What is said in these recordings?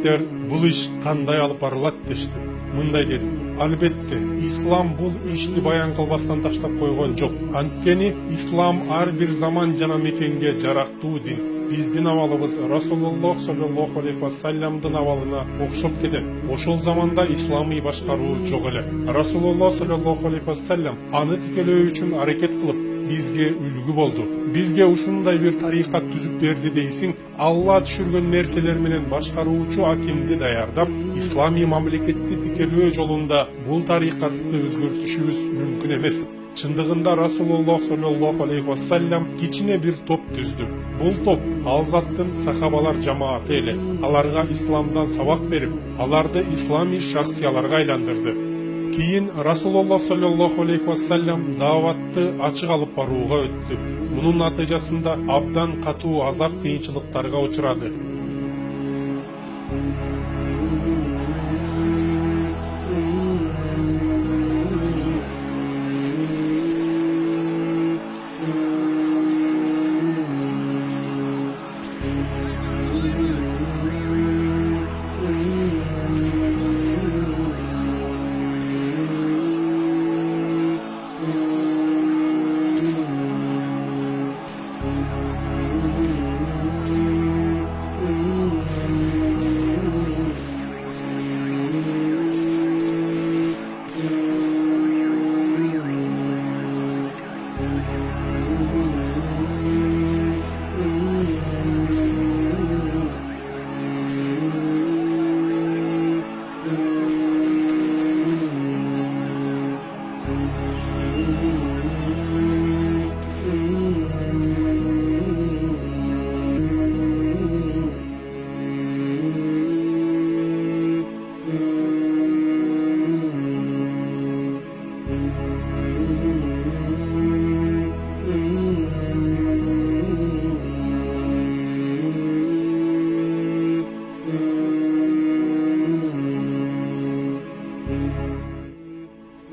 бул иш кандай алып барылат дешти. Мындай дедим: албетте, ислам бул ишти баян кылбастан таштап койгон жок. Анткени ислам ар бир заман жана мекенге жарактуу дин. Биздин абалыбыз Расулуллах саллаллаху алейхи вассаламдын абалына окшоп кетет. Ошол заманда исламий башкаруу жок эле. Расулуллах саллаллаху алейхи вассалам аны тикелөө үчүн аракет кылып, бизге үлгү болду. Бизге ушундай бир тарикат түзүп берди дейсиң, Алла түшүргөн нерселер менен башкаруучу акимди даярдап, исламий мамлекетти тикелөө жолунда бул тарикатты өзгөртүшүбүз мүмкүн эмес. Чындыгында Расулуллах саллаллаху алейхи вассалам кичине бир топ түздү. Бул топ ал заттын сахабалар жамааты эле. Аларга исламдан сабак берип, аларды исламий шахсияларга айландырды. Кийин Расулуллах саллаллаху алейхи вассалам даватты ачык алып барууга өттү. Мунун натыйжасында абдан катуу азап кыйынчылыктарга учурады.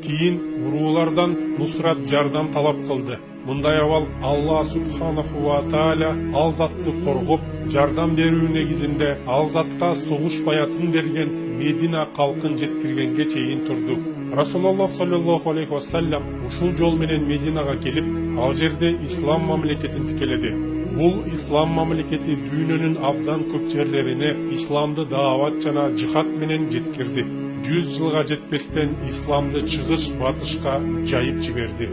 Кийин уруулардан нусрат жардам талап кылды. Мындай абал Алла субханаху ва тааля ал затты коргоп, жардам берүү негизинде ал затка согуш баятын берген Медина калкын жеткиргенге чейин турду. Расулуллах саллаллаху алейхи вассалам ушул жол менен Мединага келип, ал жерде ислам мамлекетин тикеледи. Бул ислам мамлекети дүйнөнүн абдан көп жерлерине исламды даават жана жихад менен жеткирди. 100 жылга жетпестен исламды чыгыш батышка жайып жиберди.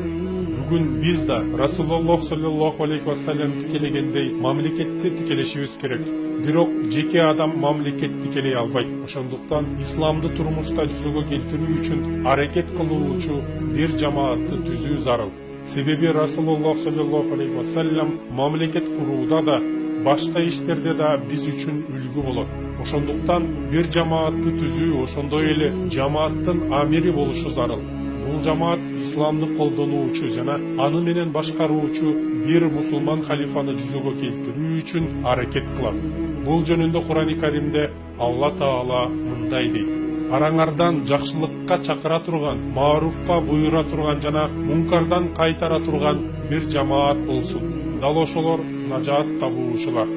Бүгүн биз да Расулуллах саллаллаху алейхи вассалам тикелегендей мамлекетти тикелешибиз керек. Бирок жеке адам мамлекет тикелей албайт. Ошондуктан исламды турмушта жүзөгө келтирүү үчүн аракет кылуучу бир жамаатты түзүү зарыл. Себеби Расулуллах саллаллаху алейхи вассалам мамлекет курууда да, башка иштерде да биз үчүн үлгү болот. Ошондуктан бир жамаатты түзүү ошондой эле жамааттын амири болушу зарыл. Бул жамаат исламды колдонуучу жана аны менен башкаруучу бир мусулман халифаны жүзөгө келтирүү үчүн аракет кылат. Бул жөнүндө Кур'ани Каримде Алла Таала мындай дейт: араңардан жакшылыкка чакыра турган, мааруфка буйрура турган жана мункардан кайтара турган бир жамаат болсун. Дал ошолор нажаат табуучулар.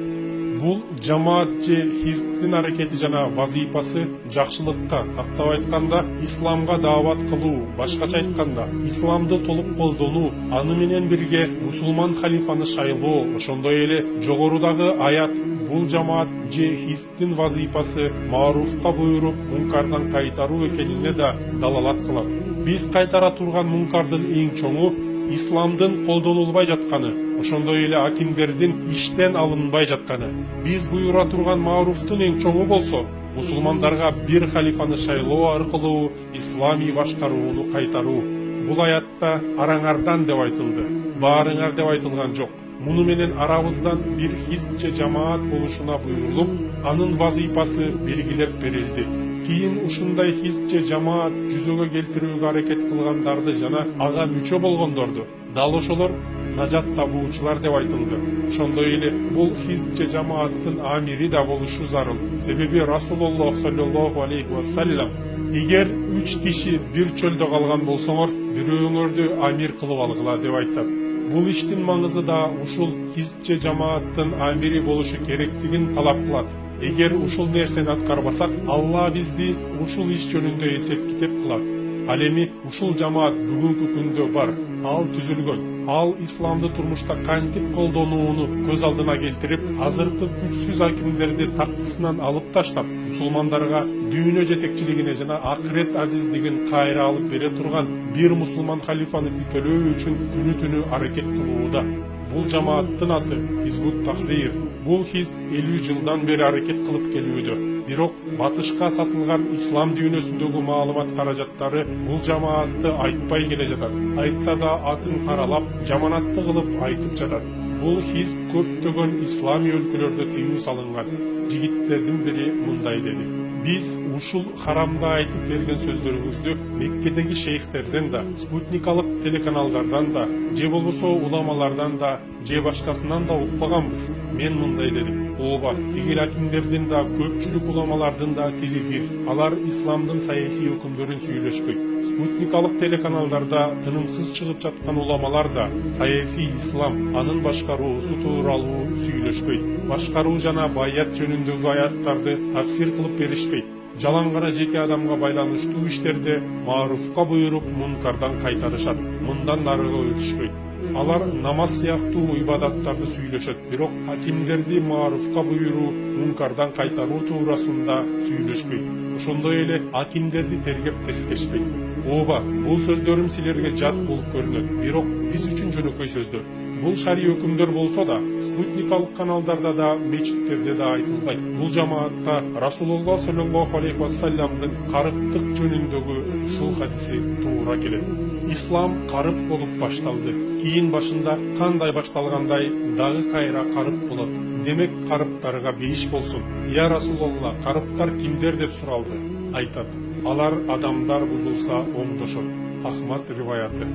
Бул жамаат же хизбтин аракети жана вазифасы жакшылыкка, тактап айтканда исламга даават кылуу, башкача айтканда исламды толук колдонуу, аны менен бирге мусулман халифаны шайлоо, ошондой эле жогорудагы аят бул жамаат же хизбтин вазифасы мааруфка буйруп, мункардан кайтаруу экенине да далалат кылат. Биз кайтара турган мункардын эң чоңу исламдын колдонулбай жатканы, ошондой эле акимдердин иштен алынбай жатканы. Биз буйрура турган мааруфтун эң чоңу болсо, мусулмандарга бир халифаны шайлоо аркылуу исламий башкарууну кайтаруу. Бул аятта араңардан деп айтылды, баарыңар деп айтылган жок. Муну менен арабыздан бир хизб же жамаат болушуна буйрулуп, анын вазифасы белгилеп берилди. Кийин ушундай хизб же жамаат жүзөгө келтирүүгө аракет кылгандарды жана ага мүчө болгондорду дал ошолор нажат табуучулар деп айтылды. Ошондой эле бул хизб же жамааттын амири да болушу зарыл. Себеби Расулуллах саллаллаху алейхи вассалам: эгер 3 киши бир чөлдө калган болсоңор, бирөөңөрдү амир кылып алгыла деп айтат. Бул иштин маңызы да ушул хизб же жамааттын амири болушу керектигин талап кылат. Эгер ушул нерсени аткарбасак, Алла бизди ушул иш жөнүндө эсеп китеп кылат. Ал эми ушул жамаат бүгүнкү күндө бар, ал түзүлгөн. Ал исламды турмушта кантип колдонууну көз алдына келтирип, азыркы күчсүз акимдерди тактысынан алып таштап, мусулмандарга дүйнө жетекчилигине жана акырет азиздигин кайра алып бере турган бир мусулман халифаны тителөө үчүн күнү-түнү аракет кылууда. Бул жамааттын аты Хизбут Тахрир. Бул хизб 50 жылдан бери аракет кылып келүүдө. Бирок батышка сатылган ислам дүйнөсүндөгү маалымат каражаттары бул жамаатты айтпай келе жатат. Айтса да атын каралап, жаманатты кылып айтып жатат. Бул хизб көптөгөн ислами өлкөлөрдө тыюу салынган. Жигиттердин бири мындай деди: биз ушул харамда айтып берген сөздөрүңүздү Меккедеги шейхтерден да, спутникалык телеканалдардан да, же болбосо уламалардан да, же башкасынан да укпаганбыз. Мен мындай дедим: ооба, тигил акимдердин да, көпчүлүк уламалардын да тили бир. Алар исламдын саясий өкүмдөрүн сүйлөшпөйт. Спутникалык телеканалдарда тынымсыз чыгып жаткан уламалар да саясий ислам, анын башкаруусу тууралуу сүйлөшпөйт. Башкаруу жана баят жөнүндөгү аяттарды тафсир кылып беришпейт. Жалаң гана жеке адамга байланыштуу иштерде мааруфка буйруп, мункардан кайтарышат. Мындан нарыга өтүшпөйт. Алар намаз сыяктуу ибадаттарды сүйлөшөт, бирок акимдерди мааруфка буйруу, мункардан кайтаруу туурасында сүйлөшпөйт. Ошондой эле акимдерди тергеп тескешпейт. Ооба, бул сөздөрүм силерге жат болуп көрүнөт, бирок биз үчүн жөнөкөй сөздөр. Бул шари өкүмдөр болсо да, спутникалык каналдарда да, мечиттерде да айтылбайт. Бул жамаатта Расулулла саллаллаху алейхи вассаламдын карыптык жөнүндөгү ушул хадиси туура келет. Ислам карып болуп башталды. Кийин башында кандай башталгандай дагы кайра карып болот. Демек карыптарга бейиш болсун. Я Расулулла, карыптар кимдер деп суралды. Айтат: алар адамдар бузулса оңдошот. Ахмад риваяты.